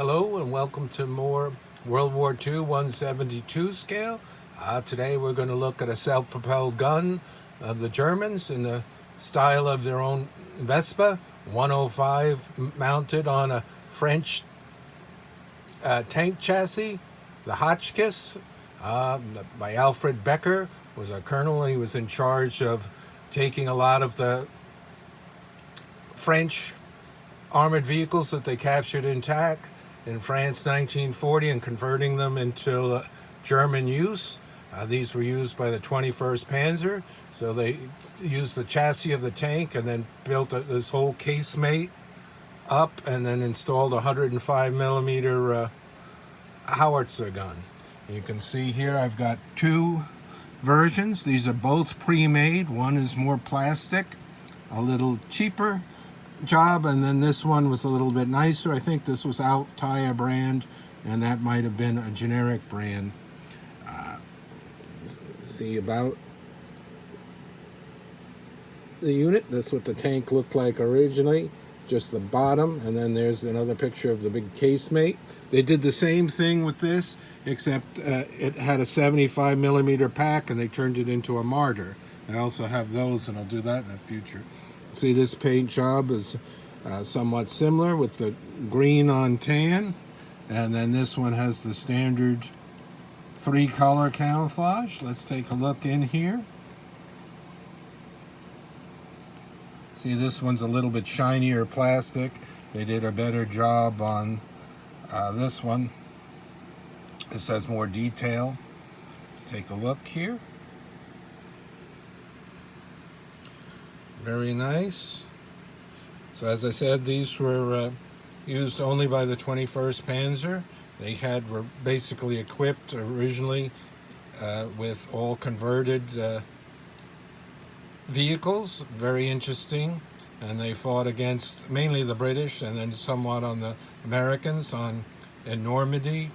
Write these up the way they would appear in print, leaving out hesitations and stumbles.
Hello and welcome to more World War II 172 scale. Today we're going to look at a self-propelled gun of the Germans in the style of their own Vespa 105, mounted on a French tank chassis, the Hotchkiss, by Alfred Becker. Was a colonel. He was in charge of taking a lot of the French armored vehicles that they captured intact in France 1940 and converting them into German use. These were used by the 21st Panzer, so they used the chassis of the tank and then built this whole casemate up and then installed a 105 millimeter howitzer gun. You can see here I've got two versions. These are both pre-made. One is more plastic, a little cheaper job, and then this one was a little bit nicer. I think this was Altair brand, and that might have been a generic brand. See about the unit. That's what the tank looked like originally, just the bottom, and then there's another picture of the big casemate. They did the same thing with this, except it had a 75 millimeter pack and they turned it into a Martyr. I also have those, and I'll do that in the future. See, this paint job is somewhat similar with the green on tan, and then this one has the standard 3-color camouflage. Let's take a look in here. See, this one's a little bit shinier plastic. They did a better job on this one. This has more detail. Let's take a look here. Very nice. So as I said, these were used only by the 21st Panzer. They were basically equipped originally with all converted vehicles. Very interesting. And they fought against mainly the British and then somewhat on the Americans in Normandy,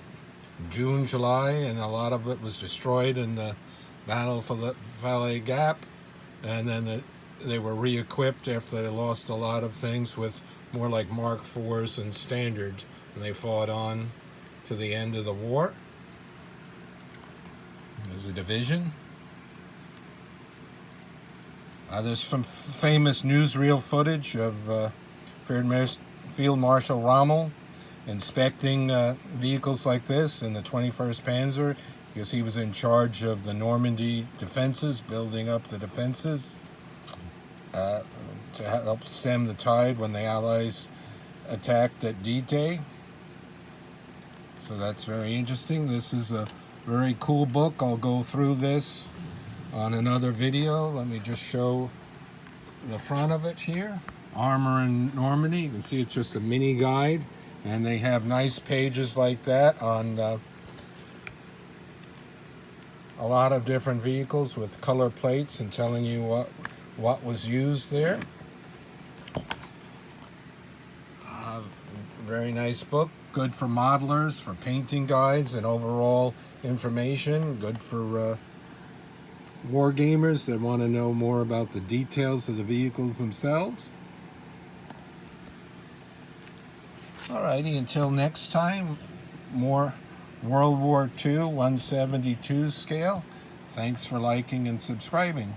June, July, and a lot of it was destroyed in the Battle for the Valley Gap. And then they were re-equipped after they lost a lot of things with more like Mark IVs and standards, and they fought on to the end of the war. There's a division. There's some famous newsreel footage of Field Marshal Rommel inspecting vehicles like this in the 21st Panzer, because he was in charge of the Normandy defenses, building up the defenses to help stem the tide when the Allies attacked at D-Day. So that's very interesting. This is a very cool book. I'll go through this on another video. Let me just show the front of it here. Armor in Normandy. You can see it's just a mini guide, and they have nice pages like that on a lot of different vehicles with color plates and telling you what was used there. Very nice book. Good for modelers, for painting guides, and overall information. Good for war gamers that want to know more about the details of the vehicles themselves. Alrighty, until next time, more World War II 172 scale. Thanks for liking and subscribing.